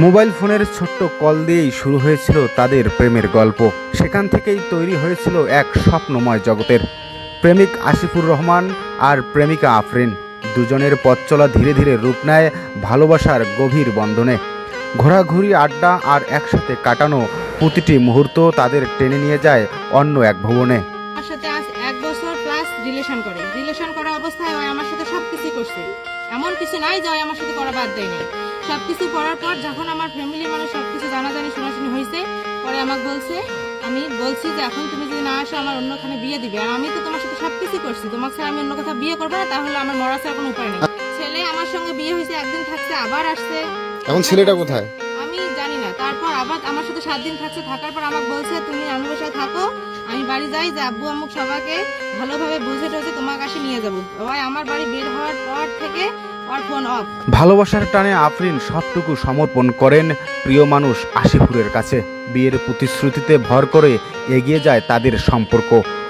Mobile ফোনের ছোট্ট call দিয়েই শুরু হয়েছিল তাদের প্রেমের গল্প। সেখান থেকেই তৈরি হয়েছিল এক স্বপ্নময় জগতের। প্রেমিক আসিফুর রহমান আর প্রেমিকা আফরিন দুজনের পথ চলা ধীরে ধীরে রূপ নেয় ভালোবাসার গভীর বন্ধনে। ঘোরাঘুরি, আড্ডা আর একসাথে কাটানো প্রতিটি মুহূর্ত তাদের টেনে নিয়ে যায় অন্য এক ভুবনে। আমার সাথে আজ 1 বছর প্লাস রিলেশন করা অবস্থায় আমার সাথে সবকিছু করছে। এমন কিছু নাই যে আমার সাথে করা বাদ দেয়নি। সবকিছু করার পর যখন আমার ফ্যামিলির মানুষ সবকিছু জানাজানি শোনাশুনি হয়েছে, পরে আমাকে বলছে, আমি বলছি যে এখন তুমি যদি না আসো আমার অন্যখানে বিয়ে দিবে। আর আমি তো তোমার সাথে সবকিছু করছি, তোমাকে ছাড়া আমি অন্য কোথাও বিয়ে করবো না, তাহলে আমার মরা ছাড়া কোনো উপায় নেই। ছেলে আমার সঙ্গে বিয়ে হয়েছে, একদিন থাকছে, আবার আসছে। এখন ছেলেটা কোথায় আমি জানি না। তারপর আবার আমার সাথে 7 দিন থাকছে, থাকার পর আমাকে বলছে তুমি আমি বাসায় থাকো, আমি বাড়ি যাই, যে আব্বু আম্মুক সবাইকে ভালোভাবে বুঝে টুঝে তোমাকে আসে নিয়ে যাবো। আমার বাড়ি বের হওয়ার পর থেকে ওর ফোন অফ। ভালোবাসার টানে আফরিন সবটুকু সমর্পণ করেন প্রিয় মানুষ আসিফুরের কাছে। বিয়ের প্রতিশ্রুতিতে ভর করে এগিয়ে যায় তাদের সম্পর্ক।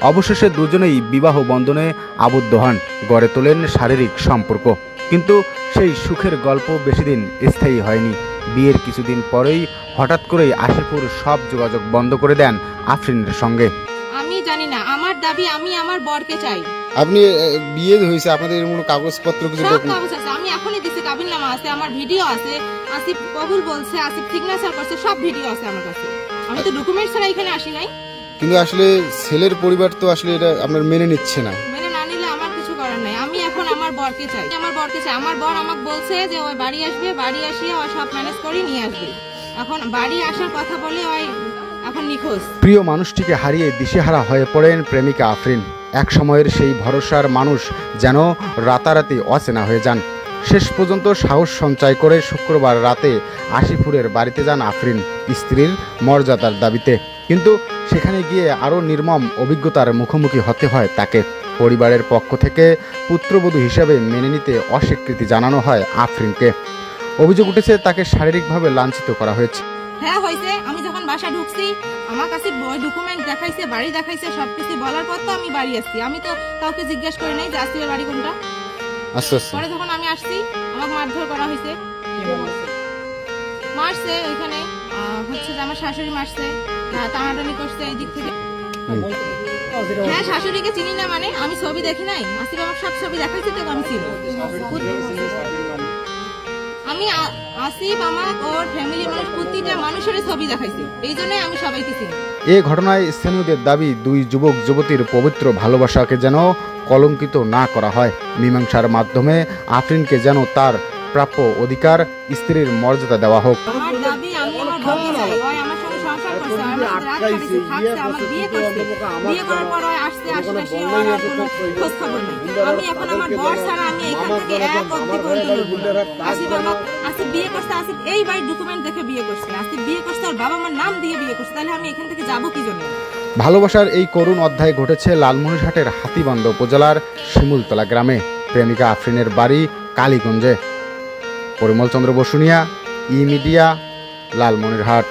অবশেষে দুজনেই বিবাহ বন্ধনে আবদ্ধ হন, গড়ে তোলেন শারীরিক সম্পর্ক। কিন্তু সেই সুখের গল্প বেশিদিন স্থায়ী হয়নি। বিয়ের কিছুদিন পরেই হঠাৎ করেই আসিফুর সব যোগাযোগ বন্ধ করে দেন আফরিনের সঙ্গে। আমি জানি না, আমার দাবি আমি আমার বরকে চাই। আপনি বিয়ে হয়েছে, আপনাদের কোনো কাগজপত্র কিছু? সব কাগজ আছে, আমি এখনই দিছি, কাবিননামা আছে, আমার ভিডিও আছে, আসিফ কবুল বলছে, আসিফ সিগনেচার করছে, সব ভিডিও আছে আমার কাছে। আমি তো ডকুমেন্টস ছাড়া এখানে আসি নাই। কিন্তু আসলে ছেলের পরিবার তো আসলে এটা আপনার মেনে নিচ্ছে না। মেনে না নিলে আমার কিছু করার নাই। আমি এখন আমার বরকে চাই, আমার বরকে চাই। আমার বর আমাকে বলছে যে ওই বাড়ি আসবে, বাড়ি আসিয়ে ওই সব ম্যানেজ করে নিয়ে আসবে। এখন বাড়ি আসার কথা বলে ওই এখন নিখোঁজ। প্রিয় মানুষটিকে হারিয়ে দিশেহারা হয়ে পড়েন প্রেমিকা আফরিন। এক সময়ের সেই ভরসার মানুষ যেন রাতারাতি অচেনা হয়ে যান। শেষ পর্যন্ত সাহস সঞ্চয় করে শুক্রবার রাতে আসিফুরের বাড়িতে যান আফরিন স্ত্রীর মর্যাদার দাবিতে। কিন্তু সেখানে গিয়ে আরও নির্মম অভিজ্ঞতার মুখোমুখি হতে হয় তাকে। পরিবারের পক্ষ থেকে পুত্রবধূ হিসেবে মেনে নিতে অস্বীকৃতি জানানো হয় আফরিনকে। অভিযোগ উঠেছে তাকে শারীরিকভাবে লাঞ্ছিত করা হয়েছে। হ্যাঁ হয়েছে। আমি যখন বাসা ঢুকছি আমার কাছে ডকুমেন্ট দেখাইছে, বাড়ি দেখাইছে, সবকিছু বলার পর তো আমি বাড়ি আসছি। আমি তো কাউকে জিজ্ঞাসা করি নাই যে আসিফের বাড়ি কোনটা। পরে যখন আমি আসছি আমাকে মারধর করা হয়েছে, মারছে ওইখানে হচ্ছে যে আমার শাশুড়ি মারছে, টানাটানি করছে এই দিক থেকে। হ্যাঁ, শাশুড়িকে চিনি না মানে আমি ছবি দেখি নাই। আসিফ আমার সব ছবি দেখাইছে তো আমি চিনি। আমি আসিফ আমার ওর ফ্যামিলি মানুষ প্রতিটা মানুষের ছবি দেখাইছি, এই জন্যই আমি সবাইকে চিনি। এ ঘটনায় স্থানীয়দের দাবি দুই যুবক যুবতীর পবিত্র ভালোবাসাকে যেন কলঙ্কিত না করা হয়। মীমাংসার মাধ্যমে আফরিনকে যেন তার প্রাপ্য অধিকার, স্ত্রীর মর্যাদা দেওয়া হোক। আমার দাবি আমি আমার বরকে চাই। ওই আমার সঙ্গে সংসার করছে, আমার সাথে রাত কাটাইছে, থাকছে, আমার বিয়ে করছে। বিয়ে করার পর ওই আসছে, আশেপাশে ওর আর কোনো খোঁজ খবর নেই। আমি এখন আমার বর ছাড়া আমি এখান থেকে এক অবধি পর্যন্ত লড়বো না। আসিফ বিয়ে করছে, আসিফ এই বাড়ির ডকুমেন্ট দেখে বিয়ে করছে, আসিফ বিয়ে করছে ওর বাবা মার নাম দিয়ে বিয়ে করছে, তাহলে আমি এখান থেকে যাবো কি জন্য? ভালোবাসার এই করুণ অধ্যায় ঘটেছে লালমনিরহাটের হাতীবান্ধ উপজেলার শিমুলতলা গ্রামে। প্রেমিকা আফরিনের বাড়ি কালীগঞ্জে। পরিমল চন্দ্র বসুনিয়া, ই মিডিয়া, লালমনিরহাট।